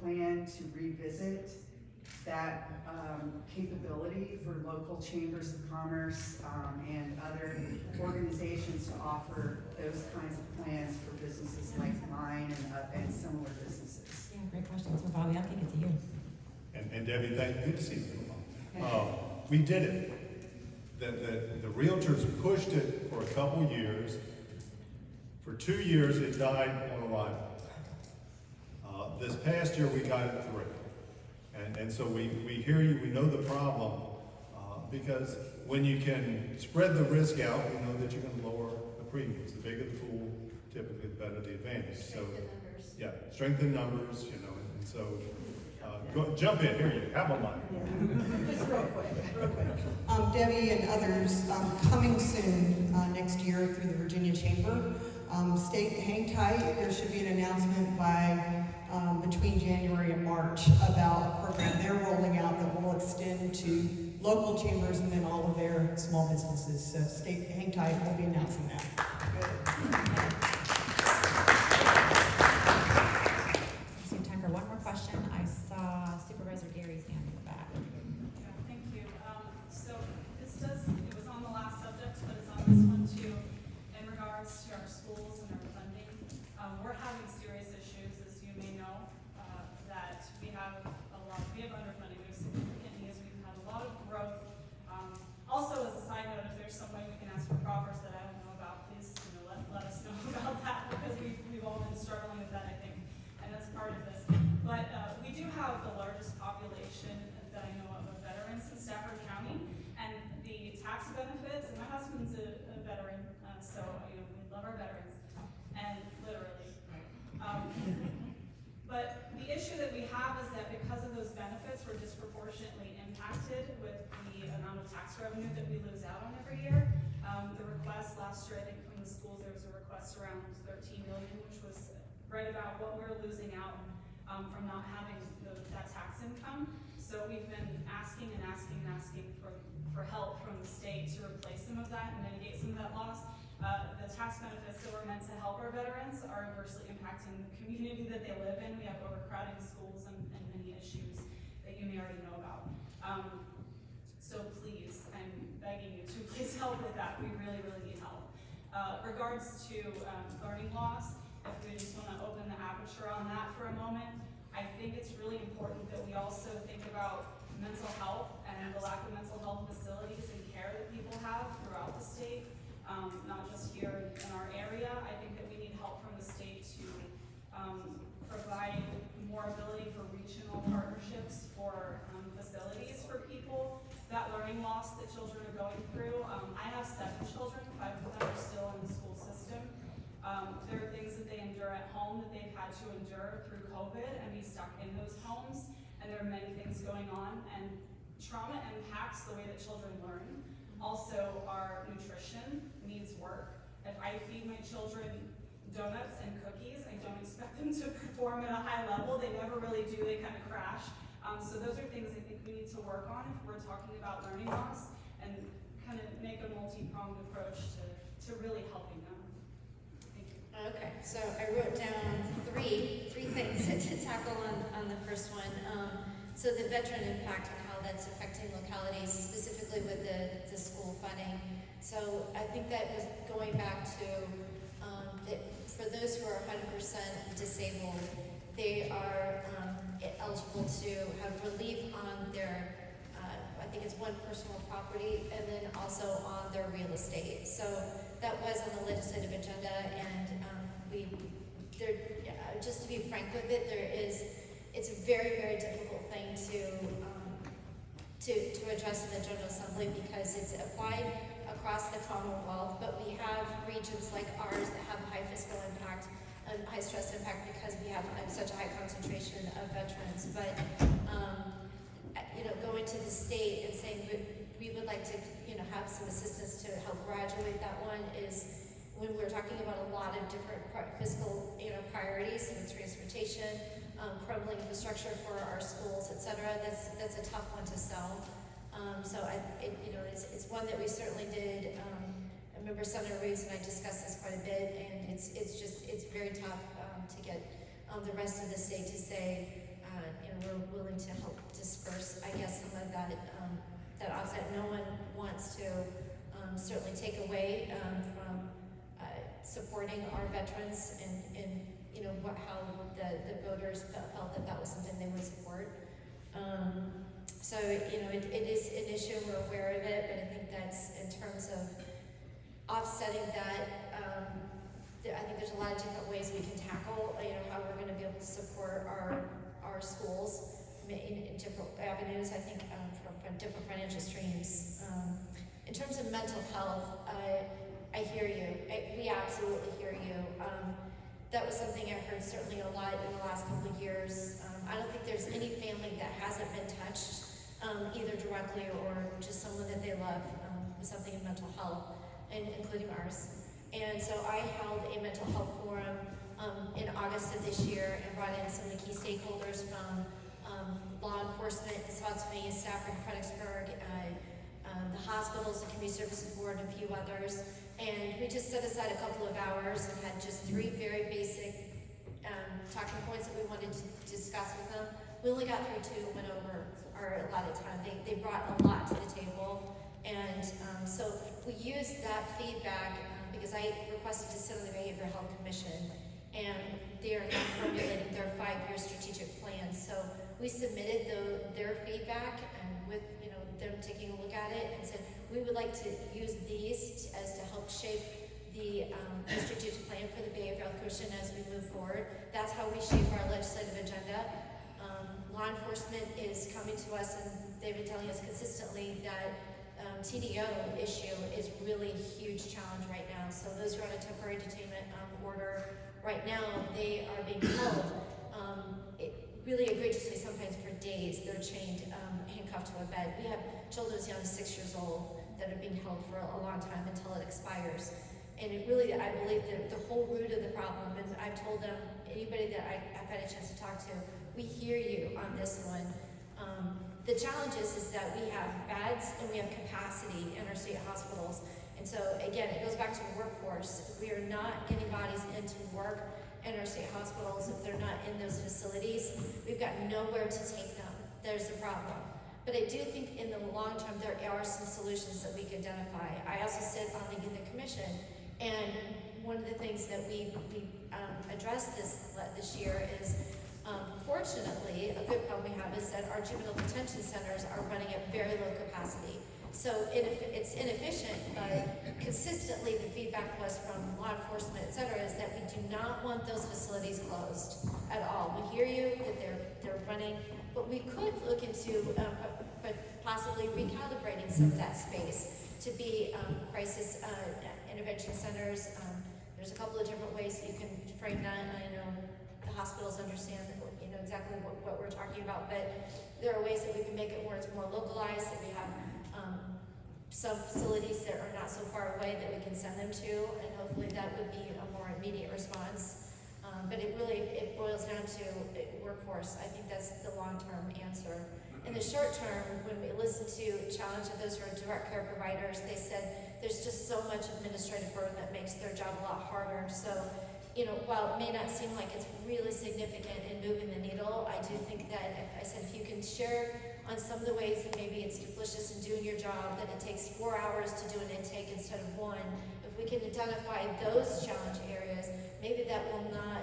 plan to revisit that capability for local chambers of commerce and other organizations to offer those kinds of plans for businesses like mine and similar businesses. Yeah, great question. So Bobby, I'll kick it to you. And Debbie, good to see you. We did it. The realtors pushed it for a couple years. For 2 years, it died on arrival. This past year, we got it through. And so we hear you, we know the problem, because when you can spread the risk out, we know that you're going to lower the premiums. The bigger the pool, typically the better the advantage. So, yeah, strengthen numbers, you know, and so jump in, here you have a line. Yeah. Just real quick. Debbie and others, coming soon next year through the Virginia Chamber. Hang tight, there should be an announcement by between January and March about a program they're rolling out that will extend to local chambers and then all of their small businesses. So hang tight, we'll be announcing that. So time for one more question. I saw Supervisor Gary's hand in the back. Yeah, thank you. So it was on the last subject, but it's on this one too, in regards to our schools and our funding. We're having serious issues, as you may know, that we have underfunding. We have significant needs. We've had a lot of growth. Also, as a side note, if there's some way we can ask for proffers that I don't know about, please let us know about that, because we've all been struggling with that, I think, and that's part of this. But we do have the largest population that I know of veterans in Stafford County, and the tax benefits, and my husband's a veteran, so we love our veterans, and literally. But the issue that we have is that because of those benefits, we're disproportionately impacted with the amount of tax revenue that we lose out on every year. The request last year, I think from the schools, there was a request around $13 million, which was right about what we're losing out from not having that tax income. So we've been asking for help from the state to replace some of that and mitigate some of that loss. The tax benefits that were meant to help our veterans are adversely impacting the community that they live in. We have overcrowding schools and many issues that you may already know about. So please, I'm begging you to please help with that. We really, really need help. Regards to learning loss, if we just want to open the aperture on that for a moment, I think it's really important that we also think about mental health and the lack of mental health facilities and care that people have throughout the state. Not just here in our area. I think that we need help from the state to provide more ability for regional partnerships for facilities for people. That learning loss that children are going through. I have 7 children, 5 of them are still in the school system. There are things that they endure at home that they've had to endure through COVID and be stuck in those homes. And there are many things going on, and trauma impacts the way that children learn. Also, our nutrition needs work. If I feed my children donuts and cookies, I don't expect them to perform at a high level. They never really do, they kind of crash. So those are things I think we need to work on if we're talking about learning loss, and kind of make a multi-pronged approach to really helping them. Thank you. Okay, so I wrote down three things to tackle on the first one. So the veteran impact and how that's affecting localities, specifically with the school funding. So I think that was going back to that for those who are 100% disabled, they are eligible to have relief on their, I think it's one personal property, and then also on their real estate. So that was on the legislative agenda, and just to be frank with it, it's a very, very difficult thing to address in the General Assembly because it's applied across the Commonwealth, but we have regions like ours that have high fiscal impact and high stress impact because we have such a high concentration of veterans. But going to the state and saying we would like to have some assistance to help graduate that one is when we're talking about a lot of different fiscal priorities, and transportation, crumbling infrastructure for our schools, etc. That's a tough one to sell. So it's one that we certainly did. I remember Senator Reeves and I discussed this quite a bit, and it's very tough to get the rest of the state to say we're willing to help disperse, I guess, some of that, that offset. No one wants to, certainly take away, from, supporting our veterans and, you know, how the voters felt that that was something they would support. So, you know, it is an issue, we're aware of it, but I think that's in terms of offsetting that, I think there's a lot of different ways we can tackle, you know, how we're gonna be able to support our schools in different avenues, I think, from different financial streams. In terms of mental health, I hear you, we absolutely hear you. That was something I heard certainly a lot in the last couple of years. I don't think there's any family that hasn't been touched, either directly or just someone that they love, with something in mental health, and including ours. And so I held a mental health forum in August of this year and brought in some of the key stakeholders from law enforcement, Spotsylvania, Stafford, Fredericksburg, the hospitals, the Community Services Board, and a few others. And we just set aside a couple of hours and had just 3 very basic talking points that we wanted to discuss with them. We only got through 2, went over our allotted time. They brought a lot to the table. And so we used that feedback because I requested to sit on the Behavioral Health Commission, and they are now formulating their 5-year strategic plan. So we submitted their feedback, and with, you know, them taking a look at it, and said we would like to use these as to help shape the strategic plan for the Behavioral Health Commission as we move forward. That's how we shape our legislative agenda. Law enforcement is coming to us, and they've been telling us consistently that TDO issue is really a huge challenge right now. So those who are on a temporary detainment order right now, they are being held really egregiously, sometimes for days. They're chained, handcuffed to a bed. We have children as young as 6 years old that are being held for a long time until it expires. And it really, I believe that the whole root of the problem, and I've told them, anybody that I've had a chance to talk to, we hear you on this one. The challenge is that we have beds and we have capacity in our state hospitals. And so again, it goes back to the workforce. We are not getting bodies into work in our state hospitals if they're not in those facilities. We've got nowhere to take them. There's the problem. But I do think in the long term, there are some solutions that we can identify. I also sit on the Youth Commission, and one of the things that we addressed this year is, fortunately, a good problem we have is that our juvenile detention centers are running at very low capacity. So it's inefficient, but consistently the feedback was from law enforcement, et cetera, is that we do not want those facilities closed at all. We hear you that they're running, but we could look into possibly recalibrating some of that space to be crisis intervention centers. There's a couple of different ways you can frame that, and I know the hospitals understand, you know, exactly what we're talking about, but there are ways that we can make it where it's more localized, that we have some facilities that are not so far away that we can send them to, and hopefully that would be a more immediate response. But it boils down to workforce. I think that's the long-term answer. In the short term, when we listen to challenge of those who are direct care providers, they said there's just so much administrative burden that makes their job a lot harder. So, you know, while it may not seem like it's really significant in moving the needle, I do think that if you can share on some of the ways that maybe it's duplicious in doing your job, that it takes 4 hours to do an intake instead of 1, if we can identify those challenge areas, maybe that will not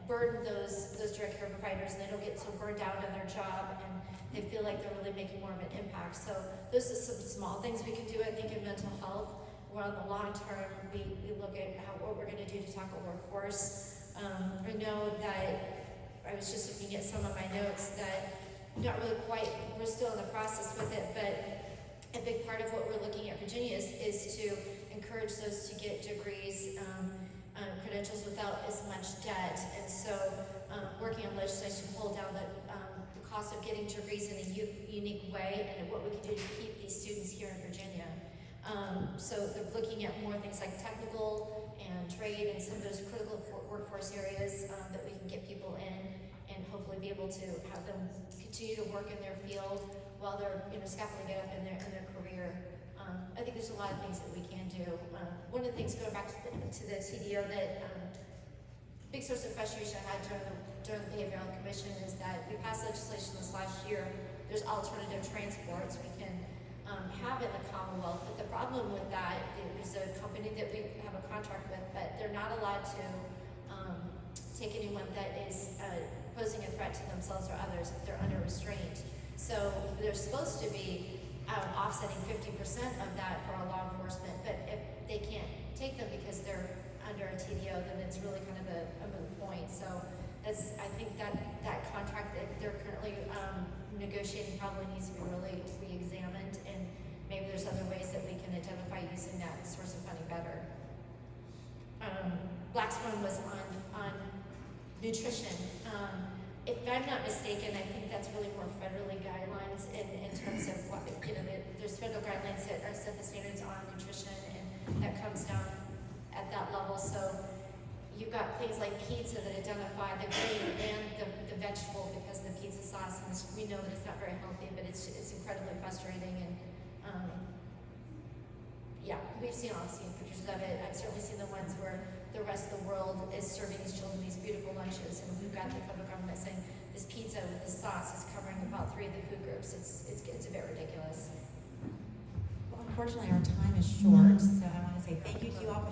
burden those direct care providers, and they don't get so burned out on their job, and they feel like they're really making more of an impact. So those are some small things we can do, I think, in mental health. Where on the long term, we look at what we're going to do to tackle workforce. I know that I was just looking at some of my notes that not really quite, we're still in the process with it, but a big part of what we're looking at Virginia is to encourage those to get degrees, credentials without as much debt. And so working on legislation to pull down the cost of getting degrees in a unique way, and what we can do to keep these students here in Virginia. So they're looking at more things like technical and trade and some of those critical workforce areas that we can get people in, and hopefully be able to have them continue to work in their field while they're, you know, scaffolding it up in their career. I think there's a lot of things that we can do. One of the things, going back to the TDO, that big source of frustration I had during the Behavioral Health Commission is that we passed legislation this last year, there's alternative transports we can have in the Commonwealth, but the problem with that, there's a company that we have a contract with, but they're not allowed to take anyone that is posing a threat to themselves or others if they're under restraint. So they're supposed to be offsetting 50% of that for our law enforcement, but if they can't take them because they're under a TDO, then it's really kind of a moot point. So that's, I think that contract that they're currently negotiating probably needs to be really re-examined, and maybe there's other ways that we can identify using that source of funding better. Black Swan was on nutrition. If I'm not mistaken, I think that's really more federally guidelines in terms of what, there's federal guidelines that are set the standards on nutrition, and that comes down at that level. So you've got things like pizza that identify the grain and the vegetable, because the pizza sauce, and we know that it's not very healthy, but it's incredibly frustrating. And yeah, I've seen pictures of it. I've certainly seen the ones where the rest of the world is serving these children these beautiful lunches, and we've got the federal government saying this pizza with the sauce is covering about 3 of the food groups. It's a bit ridiculous. Well, unfortunately, our time is short, so I want to say thank you to you all for